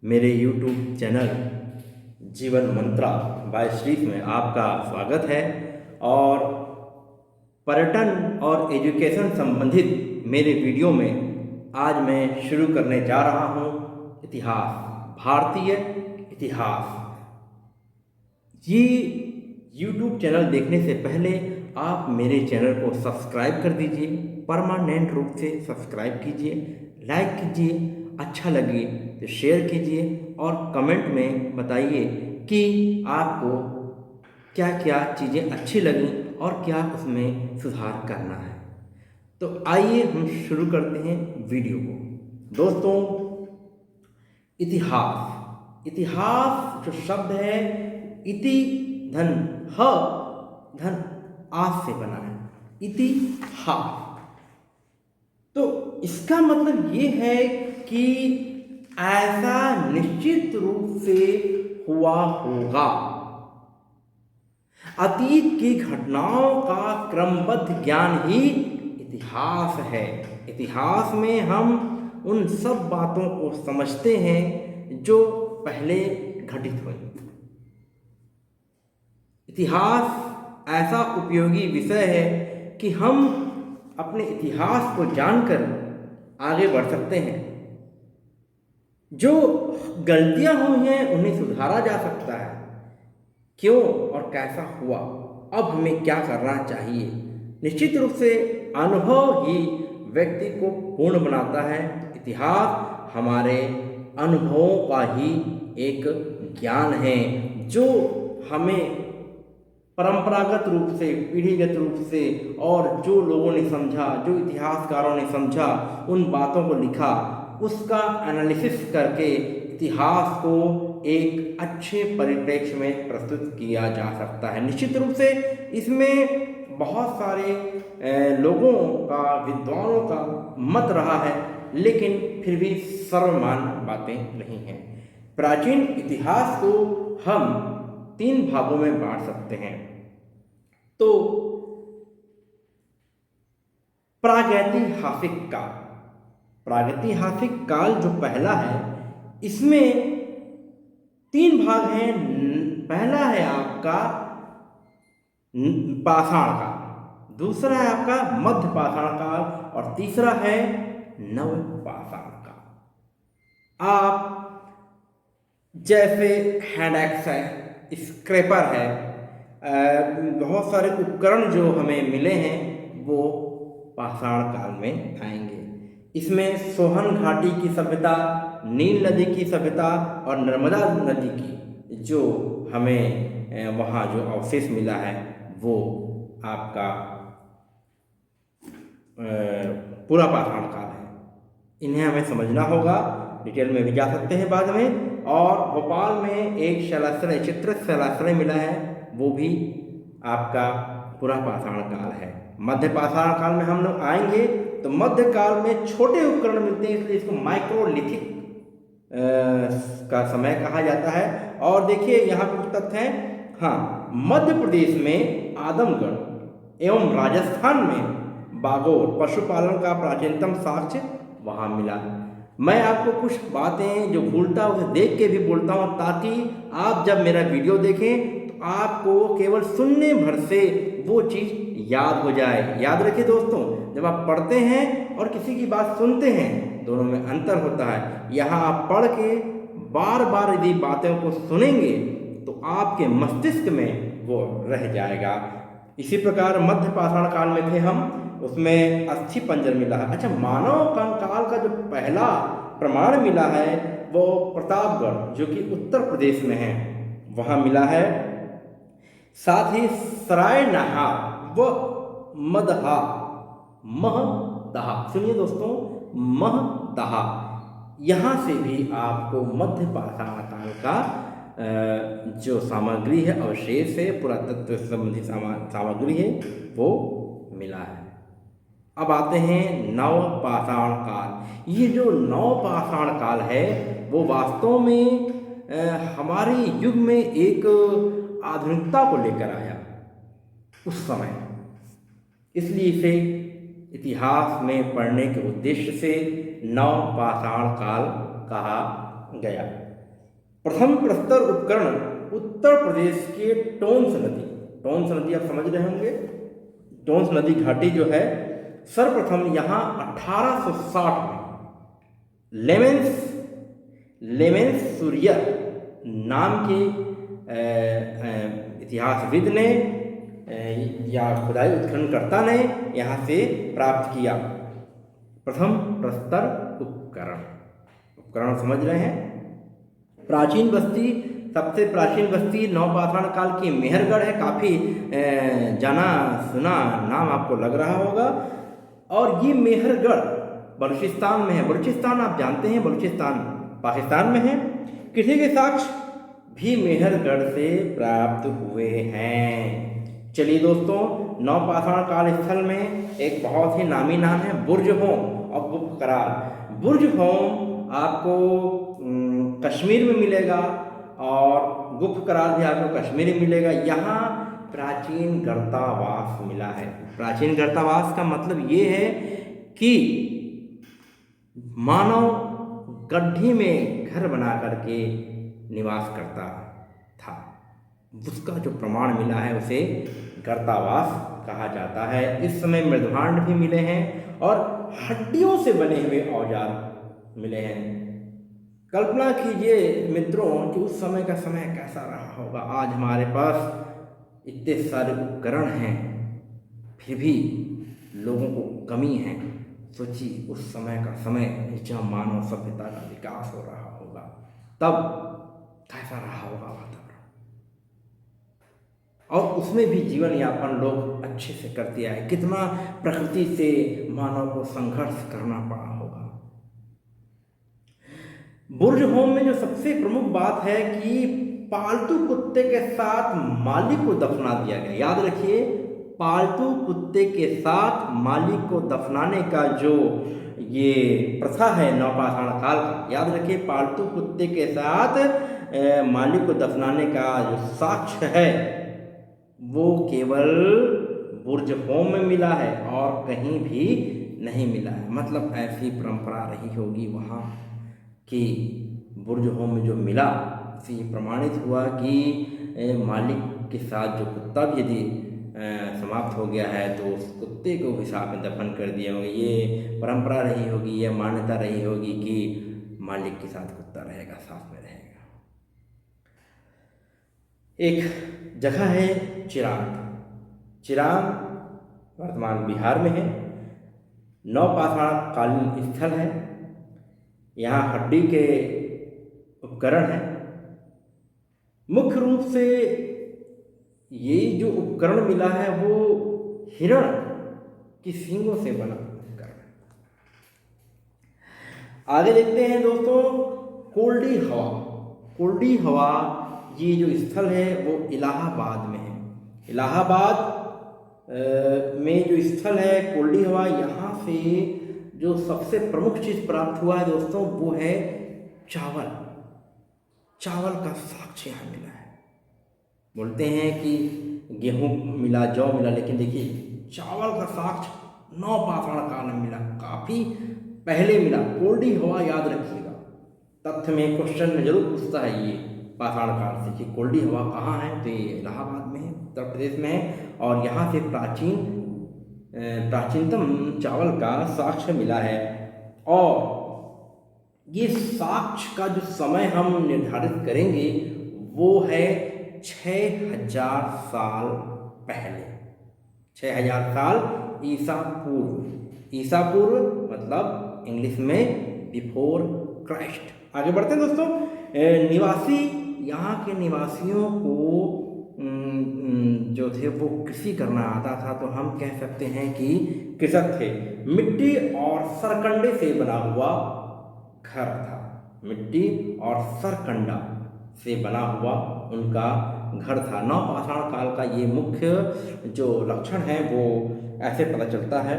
मेरे YouTube channel जीवन मंत्रा bye श्रीफ में आपका स्वागत है। और पर्यटन और एजुकेशन संबंधित मेरे वीडियो में आज मैं शुरू करने जा रहा हूँ इतिहास, भारतीय इतिहास। ये YouTube चैनल देखने से पहले आप मेरे चैनल को सब्सक्राइब कर दीजिए, परमानेंट रूप से सब्सक्राइब कीजिए, लाइक कीजिए, अच्छा लगे तो शेयर कीजिए और कमेंट में बताइए कि आपको क्या क्या चीज़ें अच्छी लगी और क्या उसमें सुधार करना है। तो आइए हम शुरू करते हैं वीडियो को। दोस्तों, इतिहास जो शब्द है, इति धन ह धन आस से बना है, इतिहास। तो इसका मतलब ये है कि ऐसा निश्चित रूप से हुआ होगा। अतीत की घटनाओं का क्रमबद्ध ज्ञान ही इतिहास है। इतिहास में हम उन सब बातों को समझते हैं जो पहले घटित हुई। इतिहास ऐसा उपयोगी विषय है कि हम अपने इतिहास को जानकर आगे बढ़ सकते हैं। जो गलतियां हुई हैं उन्हें सुधारा जा सकता है। क्यों और कैसा हुआ, अब हमें क्या करना चाहिए। निश्चित रूप से अनुभव ही व्यक्ति को पूर्ण बनाता है। इतिहास हमारे अनुभवों का ही एक ज्ञान है जो हमें परंपरागत रूप से, पीढ़ीगत रूप से, और जो लोगों ने समझा, जो इतिहासकारों ने समझा, उन बातों को लिखा, उसका एनालिसिस करके इतिहास को एक अच्छे परिप्रेक्ष्य में प्रस्तुत किया जा सकता है। निश्चित रूप से इसमें बहुत सारे लोगों का, विद्वानों का मत रहा है, लेकिन फिर भी सर्वमान्य बातें नहीं हैं। प्राचीन इतिहास को हम 3 भागों में बांट सकते हैं। तो प्रागैतिहासिक काल, प्रागैतिहासिक काल जो पहला है, इसमें 3 भाग हैं। पहला है आपका पाषाण काल, दूसरा है आपका मध्य पाषाण काल और तीसरा है नव पाषाण काल। आप जैसे हैंड एक्स है, स्क्रैपर है, बहुत सारे उपकरण जो हमें मिले हैं वो पाषाण काल में आएंगे। इसमें सोहन घाटी की सभ्यता, नील नदी की सभ्यता और नर्मदा नदी की जो हमें वहाँ जो अवशेष मिला है वो आपका पूरा पाषाण काल है। इन्हें हमें समझना होगा। डिटेल में भी जा सकते हैं बाद में। और भोपाल में एक शैलाश्रय, चित्रित शैलाश्रय मिला है, वो भी आपका पूरा पाषाण काल है। मध्य पाषाण काल में हम लोग आएंगे तो मध्य काल में छोटे उपकरण मिलते हैं, इसलिए इसको माइक्रोलिथिक का समय कहा जाता है। और देखिए यहाँ कुछ तथ्य हैं। हाँ, मध्य प्रदेश में आदमगढ़ एवं राजस्थान में बागोर पशुपालन का प्राचीनतम साक्ष्य वहाँ मिला। मैं आपको कुछ बातें जो भूलता हूँ उसे देख के भी बोलता हूँ, ताकि आप जब मेरा वीडियो देखें तो आपको केवल सुनने भर से वो चीज़ याद हो जाए। याद रखिए दोस्तों, जब आप पढ़ते हैं और किसी की बात सुनते हैं, दोनों में अंतर होता है। यहाँ आप पढ़ के बार बार यदि बातों को सुनेंगे तो आपके मस्तिष्क में वो रह जाएगा। इसी प्रकार मध्य पाषाण काल में थे हम, उसमें अस्थि पंजर मिला है। अच्छा, मानव कंकाल का जो पहला प्रमाण मिला है वो प्रतापगढ़, जो कि उत्तर प्रदेश में है, वहाँ मिला है। साथ ही सराय नहार व मदहा, महदहा, सुनिए दोस्तों, महदहा, यहाँ से भी आपको मध्य पाषाण काल का जो सामग्री है, अवशेष है, पुरातत्व संबंधी सामग्री है, वो मिला है। अब आते हैं नव पाषाण काल। ये जो नव पाषाण काल है वो वास्तव में हमारे युग में एक आधुनिकता को लेकर आया उस समय, इसलिए इसे इतिहास में पढ़ने के उद्देश्य से नव पाषाण काल कहा गया। प्रथम प्रस्तर उपकरण उत्तर प्रदेश के टोंस नदी आप समझ रहे होंगे। टोंस नदी घाटी जो है सर्वप्रथम यहाँ 1860 में लेमेंसुरियर नाम के इतिहासविद ने या खुदाई उत्खननकर्ता ने यहाँ से प्राप्त किया। प्रथम प्रस्तर उपकरण समझ रहे हैं। प्राचीन बस्ती, सबसे प्राचीन बस्ती नवपाषाण काल की मेहरगढ़ है। काफ़ी जाना सुना नाम आपको लग रहा होगा। और ये मेहरगढ़ बलूचिस्तान में है। बलूचिस्तान आप जानते हैं, बलूचिस्तान पाकिस्तान में है। किसी के साक्ष्य भी मेहरगढ़ से प्राप्त हुए हैं। चलिए दोस्तों, नवपाषाण काल स्थल में एक बहुत ही नामी नाम है बुर्ज होम और गुप्त करार। बुर्ज होम आपको कश्मीर में मिलेगा और गुप्त करार भी आपको कश्मीर में मिलेगा। यहाँ प्राचीन गर्तावास मिला है। प्राचीन गर्तावास का मतलब ये है कि मानव गड्ढे में घर बना करके निवास करता था। उसका जो प्रमाण मिला है उसे गर्तावास कहा जाता है। इस समय मृदभांड भी मिले हैं और हड्डियों से बने हुए औजार मिले हैं। कल्पना कीजिए मित्रों कि उस समय का समय कैसा रहा होगा। आज हमारे पास इतने सारे उपकरण हैं, फिर भी लोगों को कमी है। सोचिए उस समय का समय जब मानव सभ्यता का विकास हो रहा होगा, तब कैसा रहा होगा वातावरण। और उसमें भी जीवन यापन लोग अच्छे से करते आए। कितना प्रकृति से मानव को संघर्ष करना पड़ा होगा। बुर्ज होम में जो सबसे प्रमुख बात है कि पालतू कुत्ते के साथ मालिक को दफना दिया गया। याद रखिए, पालतू कुत्ते के साथ मालिक को दफनाने का जो ये प्रथा है नवपाषाण काल का, याद रखिए पालतू कुत्ते के साथ मालिक को दफनाने का जो साक्ष्य है वो केवल बुर्ज होम में मिला है और कहीं भी नहीं मिला है। मतलब ऐसी परंपरा रही होगी वहाँ कि बुर्ज होम में जो मिला से ये प्रमाणित हुआ कि मालिक के साथ जो कुत्ता भी यदि समाप्त हो गया है तो उस कुत्ते को भी साथ में दफन कर दिया होगा। ये परंपरा रही होगी, ये मान्यता रही होगी कि मालिक के साथ कुत्ता रहेगा, साथ में रहेगा। एक जगह है चिराग वर्तमान बिहार में है। नवपाषाण कालीन स्थल है। यहाँ हड्डी के उपकरण हैं। मुख्य रूप से ये जो उपकरण मिला है वो हिरण की सींगों से बना उपकरण है। आगे देखते हैं दोस्तों, कोल्डी हवा ये जो स्थल है वो इलाहाबाद में है। इलाहाबाद में जो स्थल है कोल्डी हवा, यहाँ से जो सबसे प्रमुख चीज़ प्राप्त हुआ है दोस्तों वो है चावल का साक्ष्य यहाँ मिला है। बोलते हैं कि गेहूं मिला, जौ मिला, लेकिन देखिए चावल का साक्ष्य नवपाषाण काल में मिला, काफ़ी पहले मिला। कोल्डी हवा याद रखिएगा, तथ्य में क्वेश्चन में जरूर पूछता है ये पाषाण काल से कि कोल्डी हवा कहाँ है, तो ये इलाहाबाद में है, उत्तर प्रदेश में है। और यहाँ से प्राचीनतम चावल का साक्ष्य मिला है। और ये साक्ष्य का जो समय हम निर्धारित करेंगे वो है 6000 साल पहले, 6000 साल ईसा पूर्व मतलब इंग्लिश में बिफोर क्राइस्ट। आगे बढ़ते हैं दोस्तों। निवासी, यहाँ के निवासियों को जो थे वो कृषि करना आता था, तो हम कह सकते हैं कि कृषक थे। मिट्टी और सरकंडे से बना हुआ घर था। मिट्टी और सरकंडा से बना हुआ उनका घर था। नवपाषाण काल का ये मुख्य जो लक्षण है वो ऐसे पता चलता है।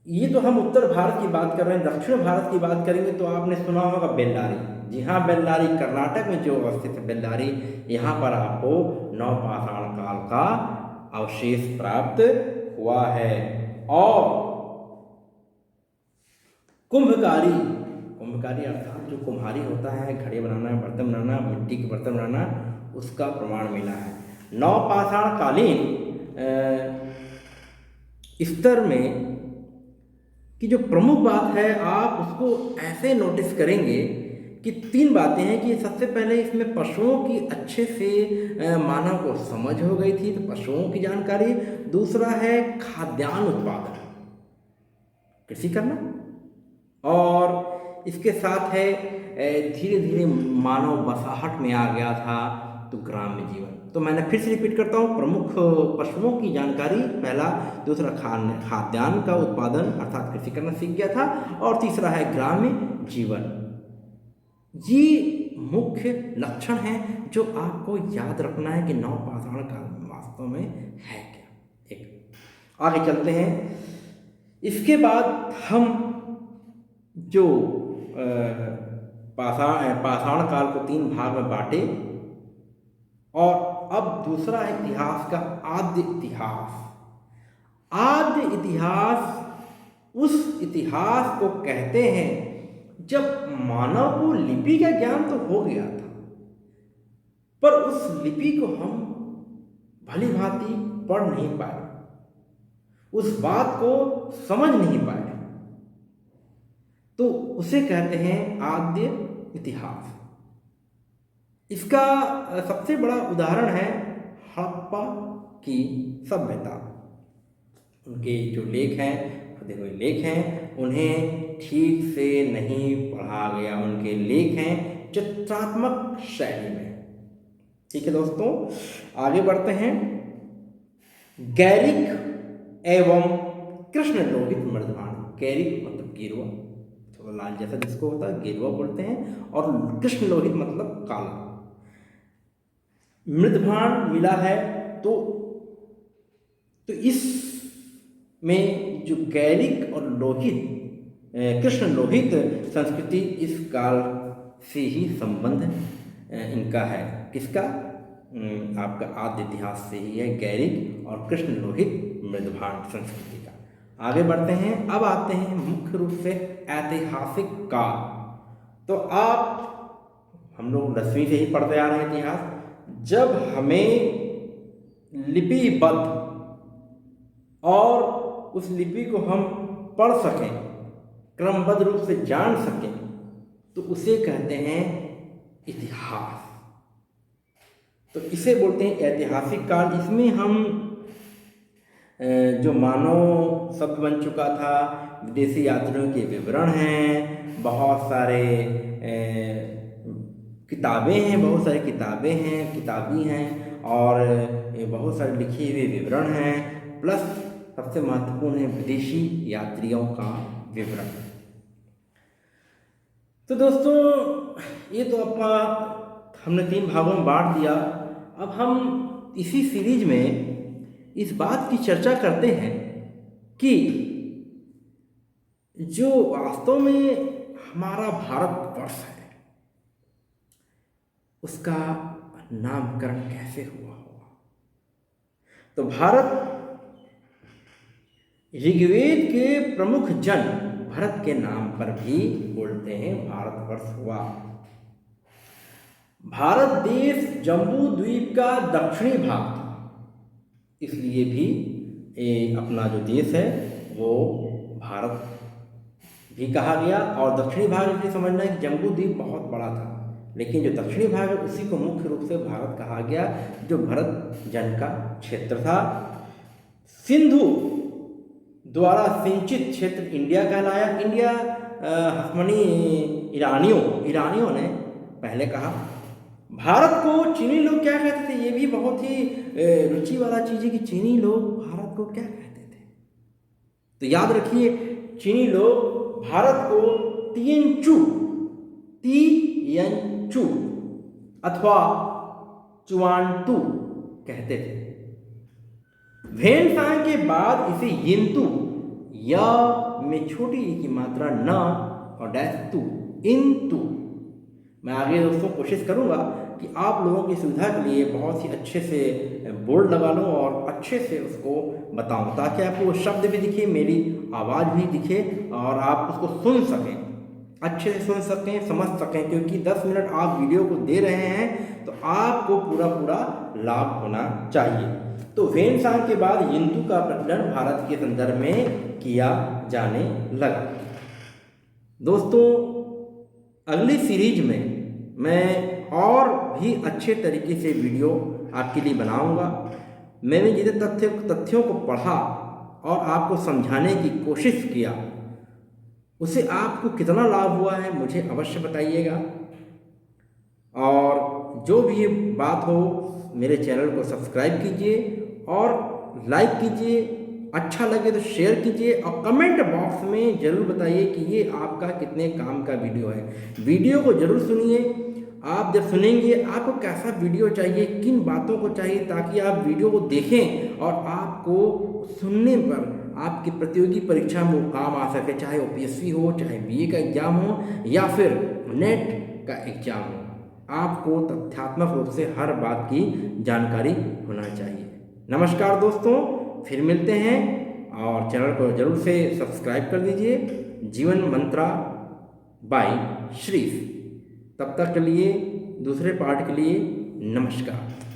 ये तो हम उत्तर भारत की बात कर रहे हैं। दक्षिण भारत की बात करेंगे तो आपने सुना होगा बेल्लारी। जी हाँ, बेल्लारी कर्नाटक में जो अवस्थित है बेल्लारी, यहाँ पर आपको नवपाषाण काल का अवशेष प्राप्त हुआ है। और कुंभकारी अर्थात जो कुम्हारी होता है, घड़े बनाना, बर्तन बनाना, मिट्टी के बर्तन बनाना, उसका प्रमाण मिला है। नवपाषाणकालीन स्तर में कि जो प्रमुख बात है, आप उसको ऐसे नोटिस करेंगे कि 3 बातें हैं कि सबसे पहले इसमें पशुओं की अच्छे से मानव को समझ हो गई थी, तो पशुओं की जानकारी। दूसरा है खाद्यान्न उत्पादन, कृषि करना, और इसके साथ है धीरे धीरे मानव बसाहट में आ गया था, तो ग्राम्य जीवन। तो मैंने फिर से रिपीट करता हूँ, प्रमुख पशुओं की जानकारी पहला, दूसरा खाद्यान्न का उत्पादन अर्थात कृषि करना सीख गया था, और तीसरा है ग्राम्य जीवन। ये मुख्य लक्षण हैं जो आपको याद रखना है कि नवपाषाण काल वास्तव में है क्या। एक आगे चलते हैं। इसके बाद हम जो पाषाण काल को 3 भाग में बांटे, और अब दूसरा है इतिहास का आद्य इतिहास। आद्य इतिहास उस इतिहास को कहते हैं जब मानव को लिपि का ज्ञान तो हो गया था, पर उस लिपि को हम भली भांति पढ़ नहीं पाए, उस बात को समझ नहीं पाए, तो उसे कहते हैं आद्य इतिहास। इसका सबसे बड़ा उदाहरण है हड़प्पा की सभ्यता। उनके जो लेख हैं, खुदे हुए लेख हैं, उन्हें ठीक से नहीं पढ़ा गया। उनके लेख हैं चित्रात्मक शैली में। ठीक है दोस्तों, आगे बढ़ते हैं। गैरिक एवं कृष्ण लोहित मृदभांड। गैरिक मतलब गेरुआ, थोड़ा लाल जैसा जिसको होता है गेरुआ बोलते हैं, और कृष्ण लोहित मतलब काला। मृदभांड मिला है, तो इस में जो गैरिक और लोहित, कृष्ण लोहित संस्कृति, इस काल से ही संबंध इनका है। किसका? आपका आद्य इतिहास से ही है, गैरिक और कृष्ण लोहित मृदभांड संस्कृति का। आगे बढ़ते हैं। अब आते हैं मुख्य रूप से ऐतिहासिक काल। तो हम लोग 10वीं से ही पढ़ते आ रहे हैं इतिहास। जब हमें लिपिबद्ध और उस लिपि को हम पढ़ सकें, क्रमबद्ध रूप से जान सकें, तो उसे कहते हैं इतिहास। तो इसे बोलते हैं ऐतिहासिक काल। इसमें हम जो मानव शब्द बन चुका था, विदेशी यात्रियों के विवरण हैं, बहुत सारे किताबें हैं, बहुत सारी किताबें हैं, किताबी हैं, और बहुत सारे लिखे हुए विवरण हैं, प्लस सबसे महत्वपूर्ण है विदेशी यात्रियों का विवरण। तो दोस्तों, ये तो हमने 3 भागों में बांट दिया। अब हम इसी सीरीज में इस बात की चर्चा करते हैं कि जो वास्तव में हमारा भारतवर्ष है, उसका नामकरण कैसे हुआ होगा। तो भारत, ऋग्वेद के प्रमुख जन भरत के नाम पर भी बोलते हैं भारतवर्ष हुआ। भारत देश जम्बू द्वीप का दक्षिणी भाग था, इसलिए भी अपना जो देश है वो भारत भी कहा गया। और दक्षिणी भाग इसलिए समझना है कि जम्बू द्वीप बहुत बड़ा था, लेकिन जो दक्षिणी भाग है उसी को मुख्य रूप से भारत कहा गया, जो भरत जन का क्षेत्र था। सिंधु द्वारा सिंचित क्षेत्र इंडिया कहलाया। इंडिया हस्मनी ईरानियों ने पहले कहा। भारत को चीनी लोग क्या कहते थे, ये भी बहुत ही रुचि वाला चीज़ है कि चीनी लोग भारत को क्या कहते थे। तो याद रखिए, चीनी लोग भारत को तिएनचू अथवा चुआनतू कहते थे। भेनसांग के बाद इसे यिंतू, या में छोटी ई की मात्रा न और डैश तू, इंतु। मैं आगे दोस्तों कोशिश करूंगा कि आप लोगों की सुविधा के लिए बहुत ही अच्छे से बोर्ड लगा लूं और अच्छे से उसको बताऊं, ताकि आपको वो शब्द भी दिखे, मेरी आवाज़ भी दिखे और आप उसको सुन सकें। अच्छे से सुन सकें, समझ सकें, क्योंकि 10 मिनट आप वीडियो को दे रहे हैं तो आपको पूरा पूरा लाभ होना चाहिए। तो वेन सांग के बाद हिंदू का प्रचलन भारत के संदर्भ में किया जाने लगा। दोस्तों, अगली सीरीज में मैं और भी अच्छे तरीके से वीडियो आपके लिए बनाऊंगा। मैंने जितने तथ्यों को पढ़ा और आपको समझाने की कोशिश किया, उससे आपको कितना लाभ हुआ है मुझे अवश्य बताइएगा। और जो भी बात हो, मेरे चैनल को सब्सक्राइब कीजिए और लाइक कीजिए, अच्छा लगे तो शेयर कीजिए और कमेंट बॉक्स में ज़रूर बताइए कि ये आपका कितने काम का वीडियो है। वीडियो को ज़रूर सुनिए। आप जब सुनेंगे आपको कैसा वीडियो चाहिए, किन बातों को चाहिए, ताकि आप वीडियो को देखें और आपको सुनने पर आपकी प्रतियोगी परीक्षा में वो काम आ सके, चाहे OPSC हो, चाहे BA का एग्ज़ाम हो या फिर नेट का एग्ज़ाम हो। आपको तथ्यात्मक रूप से हर बात की जानकारी होना चाहिए। नमस्कार दोस्तों, फिर मिलते हैं और चैनल को जरूर से सब्सक्राइब कर दीजिए। जीवन मंत्रा बाय श्रीश। तब तक के लिए, दूसरे पार्ट के लिए नमस्कार।